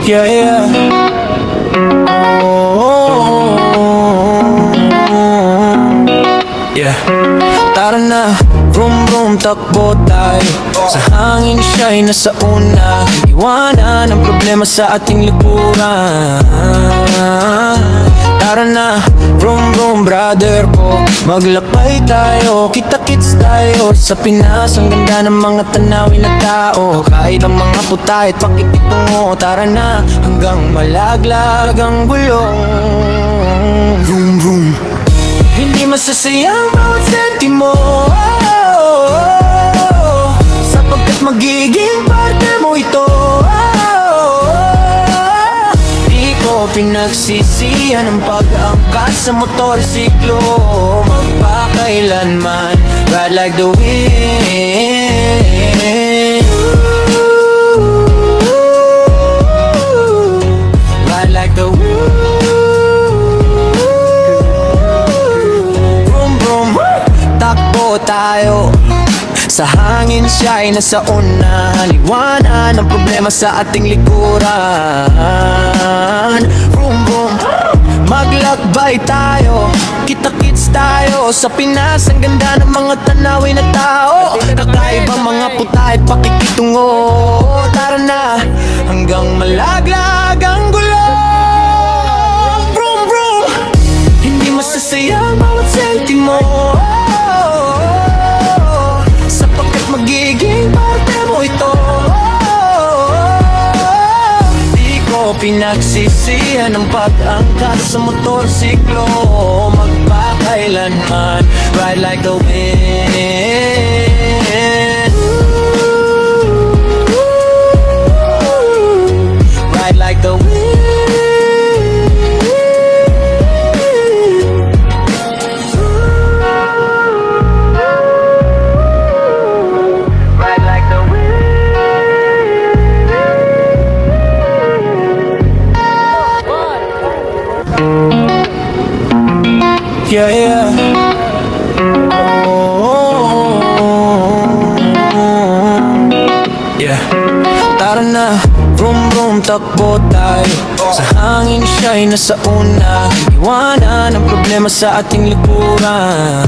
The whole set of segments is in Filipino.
Yeah, yeah. Oh, yeah. Tara na, vroom vroom, takbo tayo. Sa hangin siya'y nasa una. Iwanan ang problema sa ating likuran. Tara na, vroom vroom, brother ko. Maglakbay tayo, kita-kits tayo. Sa Pinas, ang ganda ng mga tanawin na tao. Kahit ang mga putahit, pakikitungo. Tara na, hanggang malaglag ang gulong. Vroom vroom. Hindi masasayang bawat sentimo, sapagkat magiging parte mo ito. Di ko pinagsisihan ang pag-angkas sa motorsiklo. Magpakailanman, ride like the wind. Ride like the wind. Tayo sa hangin siya'y nasa una. Liwanan ang problema sa ating likuran. Vroom vroom, maglakbay tayo, kita-kits tayo. Sa Pinas, ang ganda ng mga tanawin na tao. Kakaibang mga putahit, pakikitungo. Tara na, hanggang malaglag ang gulong. Vroom vroom, hindi masasayang bawat sentimo, magiging parte mo ito. Di ko pinagsisihan ang pag-angkas sa motorsiklo. Magpakailanman, ride like the wind. Ride like the wind. Yeah, yeah. Oh, yeah. Tara na, vroom vroom, takbo tayo. Sa hangin siya'y nasa una. Iwanan ang problema sa ating likuran.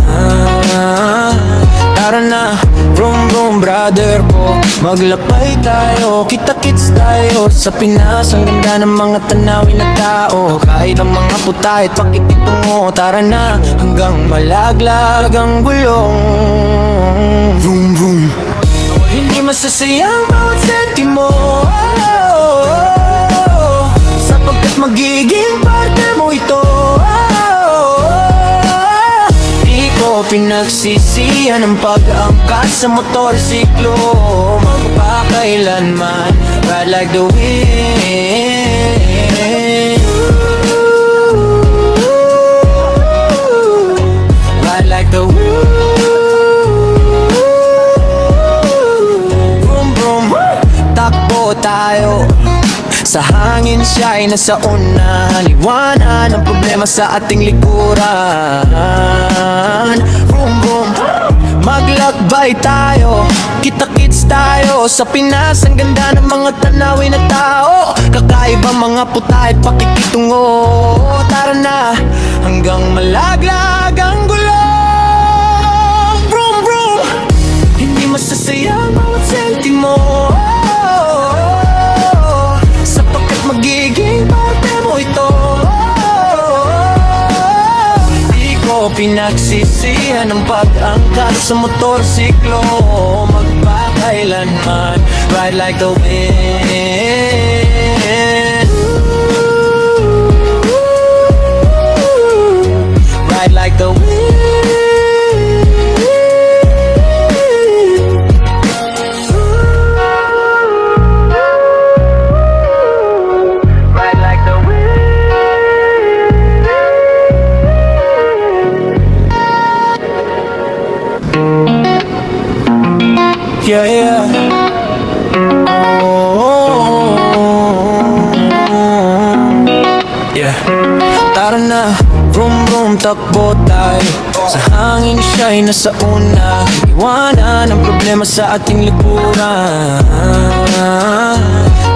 Tara na, vroom vroom, brother ko. Maglakbay tayo, kita-kits tayo. Sa Pinas, ang ganda ng mga tanawin na tao. Kahit ang mga putahit, pakikitungo. Tara na, hanggang malaglag ang gulong. Vroom vroom. Hindi masasayang bawat sentimo, sapagkat magiging parte mo ito. Di ko pinagsisihan ang pag-angkas sa motorsiklo. Magpakailanman, ride like the wind. Ride like the wind. Tayo sa hangin siya'y nasa una. Liwanan ang problema sa ating likuran. Vroom vroom, maglakbay tayo, kita-kits tayo. Sa Pinas, ang ganda ng mga tanawin na tao. Kakaibang mga putahit, pakikitungo. Tara na, hanggang malaglag ang gulong. Vroom vroom, hindi masasayang bawat sentimo, magiging parte mo ito. Di ko pinagsisihan ang pag-angkas sa motorsiklo. Magpakailanman, ride like the wind. Ride like the wind. Yeah, yeah. Oh, yeah. Tara na, vroom vroom, takbo tayo. Sa hangin siya'y nasa una. Iwanan ang problema sa ating likuran.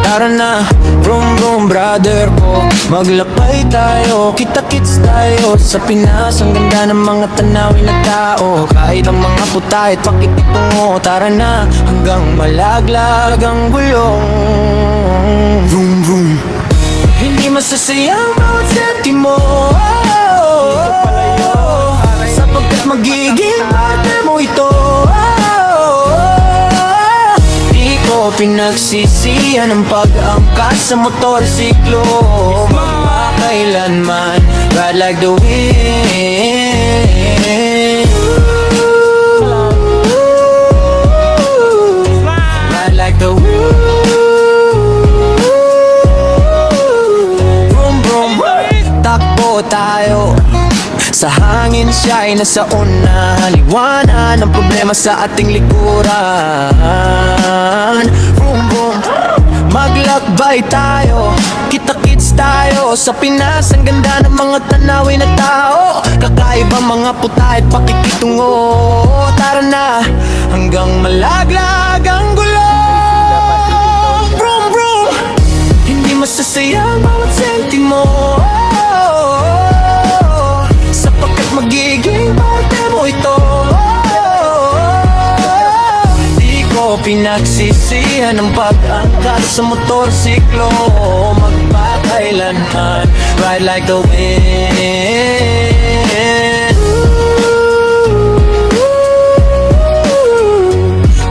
Tara na, vroom vroom brother ko, maglakbay tayo, kita-kits tayo sa Pinas. Ang ganda ng mga tanawin na tao, kahit ang mga putahit pakikitungo. Tara na, hanggang malaglag ang gulong. Vroom vroom, hindi masasayang bawat sentimo, sapagkat magiging partner mo ito. Pinagsisihan ang pag-angkas sa motorsiklo, magpakailanman, ride like the wind. Ride like the wind. Vroom vroom, takbo tayo sa hangin, siya'y nasa una. Liwanan ang problema sa ating likuran. Boom boom, maglakbay tayo, kita-kits tayo sa Pinas. Ang ganda ng mga tanawin na tao, kakaibang mga putahit pakikitungo. Tara na, hanggang malaglag ang gulong. Vroom vroom, hindi masasayang bawat sentimo, magiging parte mo ito. Di ko pinagsisihan ang pag-angkas sa motorsiklo, magpakailanman, ride like the wind.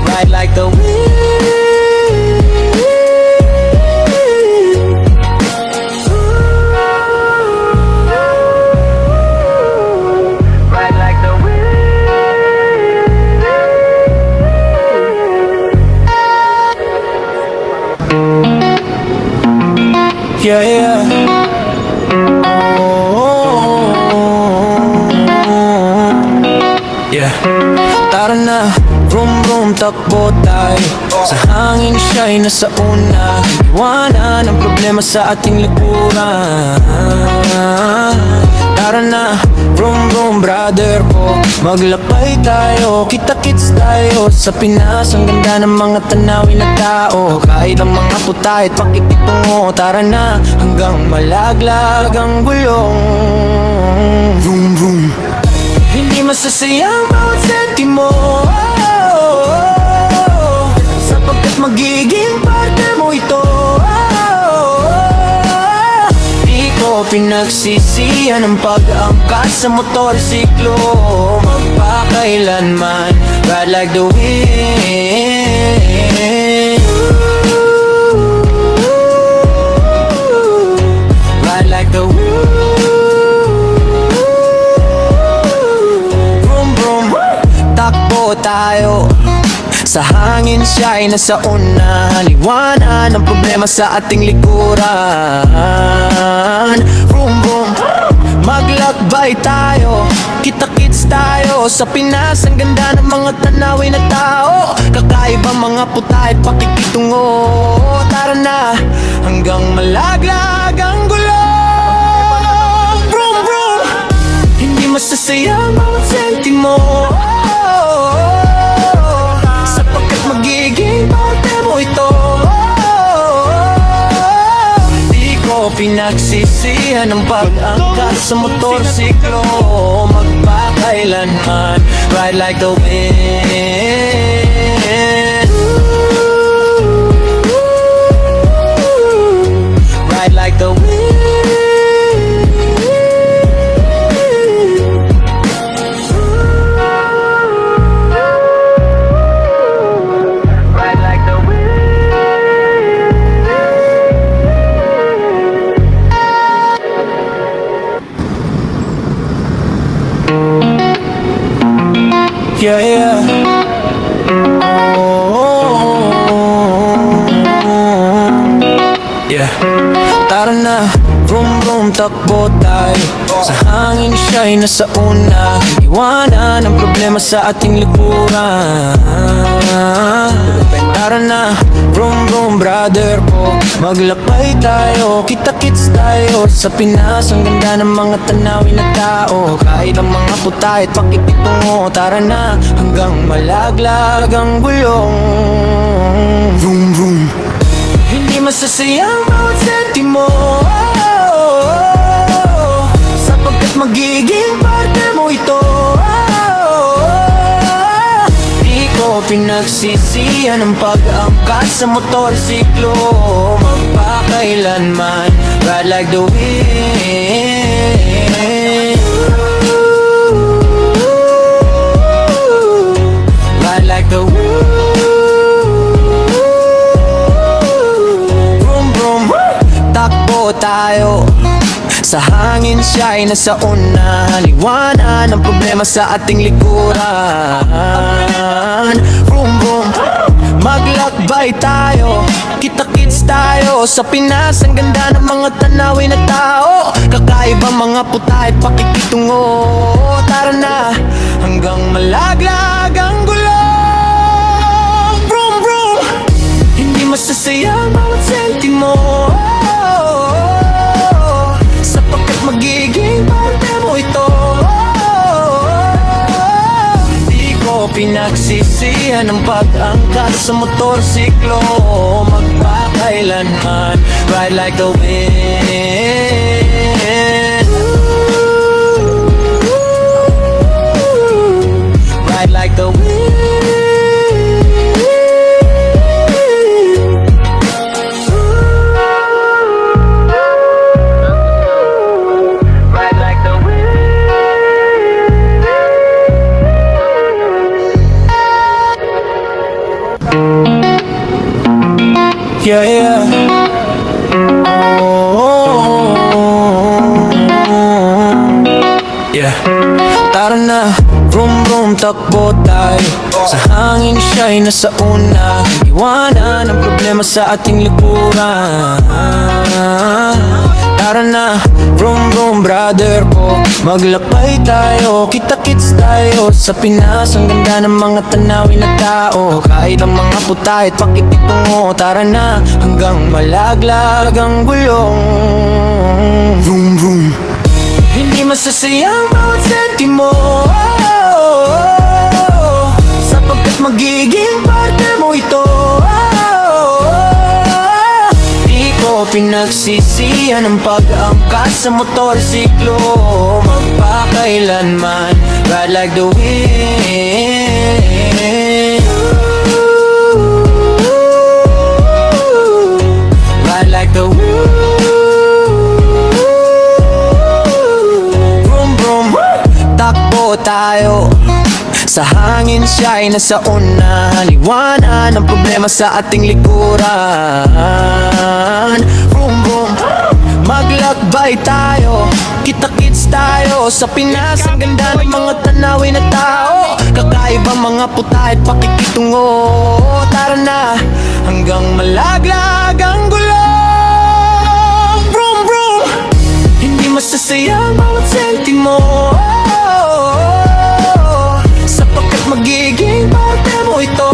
Ride like the wind. Yeah, yeah. Oh, yeah. Tara na, vroom vroom, takbo tayo sa hangin, siya'y nasa una. Iwanan ang problema sa ating likuran. Tara na, vroom vroom brother ko, maglakbay tayo, kita-kits tayo sa Pinas. Ang ganda ng mga tanawin na tao, kahit ang mga putahit pakikitungo. Tara na, hanggang malaglag ang gulong. Vroom vroom, hindi masasayang bawat sentimo, sapagkat magiging partner mo ito. Pinagsisihan ang pag-angkas sa motorsiklo, magpakailanman, ride like the wind. Ride like the wind. Vroom vroom, takbo tayo sa hangin, siya'y nasa una. Liwanan ang problema sa ating likuran. Vroom vroom, maglakbay tayo, kita-kits tayo sa Pinas. Ang ganda ng mga tanawin na tao, kakaibang mga putahit pakikitungo. Tara na, hanggang malaglag ang gulong. Vroom vroom, hindi masasayang bawat sentimo, magiging parte mo ito. Di ko pinagsisihan ang pag-angkas sa motorsiklo, magpakailanman, ride like the wind. Ride like the wind. Yeah, yeah. Oh, yeah. Tara na, vroom vroom, takbo tayo sa hangin, siya'y nasa una. Iwanan ang problema sa ating likuran. Tara na, vroom vroom brother ko, maglakbay tayo, kita-kits tayo sa Pinas. Ang ganda ng mga tanawin na tao, kahit ang mga putahit pakikitungo. Tara na, hanggang malaglag ang gulong. Vroom vroom, hindi masasayang masasayang bawat sentimo, sapagkat magiging partner mo ito. Di ko pinagsisihan ang pag-angkas sa motorsiklo, magpakailanman, ride like the wind. Ride like the wind. Vroom vroom, takbo tayo sa hangin, siya'y nasa una. Liwanan ang problema sa ating likuran. Vroom vroom, maglakbay tayo, kita-kits tayo sa Pinas. Ang ganda ng mga tanawin na tao, kakaibang mga puta at pakikitungo. Tara na, hanggang malaglag ang gulong. Vroom vroom, hindi masasayang bawat sentimo, sapagkat magiging parte mo ito. Di ko pinagsisihan ang pag-angkas sa motorsiklo, magpakailanman, ride like the wind. Ride like the wind. Ride like the wind. Yeah, yeah. Yeah. Tara na, vroom vroom, takbo tayo sa hangin, siya'y nasa una. Iwanan ang problema sa ating likuran. Tara na, vroom vroom, brother ko, maglakbay tayo, kita-kits tayo sa Pinas. Ang ganda ng mga tanawin na tao, kahit ang mga puta at pakikitungo. Tara na, hanggang malaglag ang gulong. Vroom vroom, hindi masasayang bawat sentimo, sapagkat magiging partner mo ito. Di ko pinagsisihan ang pag-angkas sa motorsiklo, magpakailanman, ride like the wind. Ride like the wind. Takbo tayo sa hangin, siya'y nasa una. Liwanan ang problema sa ating likuran. Vroom vroom, maglakbay tayo, kita-kits tayo sa Pinas. Ang ganda ng mga tanawin na tao, kakaibang mga puta at pakikitungo. Tara na, hanggang malaglag ang gulong. Vroom vroom, hindi masasayang bawat sentimo, sapagkat magiging parte mo ito.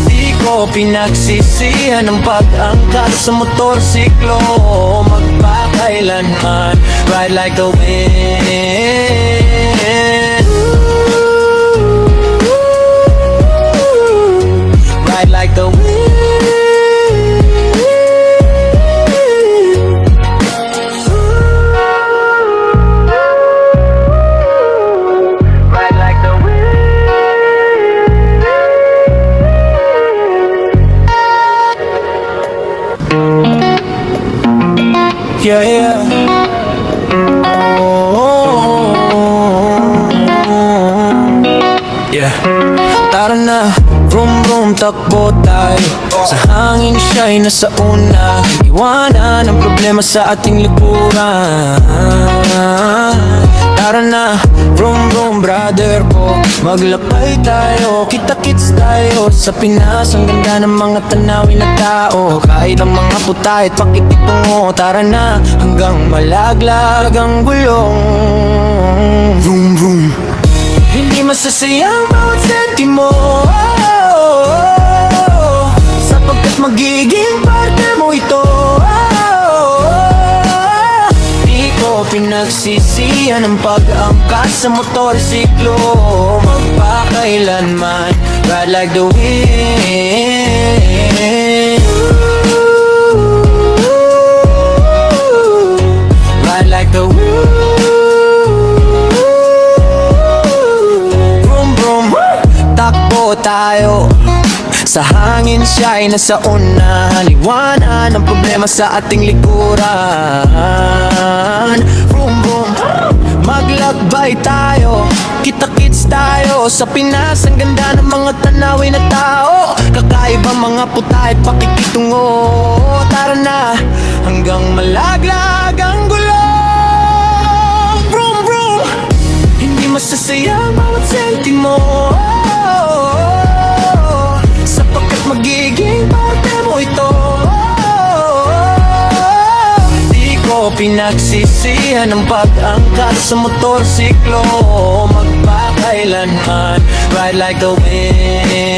Di ko pinagsisihan ang pag-angkas sa motorsiklo, magpakailanman, ride like the wind. Ride like the wind. Yeah, yeah. Yeah. Tara na, vroom vroom, takbo tayo sa hangin, siya'y nasa una. Iwanan ang problema sa ating likuran. Tara na, vroom vroom, brother ko, maglakbay tayo, kita-kits tayo sa Pinas. Ang ganda ng mga tanawin na tao, kahit ang mga puta at pakikitungo. Tara na, hanggang malaglag ang gulong. Vroom vroom, hindi masasayang bawat sentimo, sapagkat magiging partner mo ito. Di ko pinagsisihan ang pag-angkas sa motorsiklo, magpakailanman, ride like the wind. Ride like the vroom vroom. Takbo tayo sa hangin, siya'y nasa una. Liwanan ang problema sa ating likuran. Vroom vroom. Maglakbay tayo, kita-kits tayo sa Pinas. Ang ganda ng mga tanawin na tao, kakaibang mga puta at pakikitungo. Tara na, hanggang malaglag ang gulong. Vroom vroom. Hindi masasaya ang bawat sentimo, sapagkat magiging parte mo ito. Di ko pinagsisihan ang pag-angkas sa motorsiklo magpakailanman. Ride like the wind.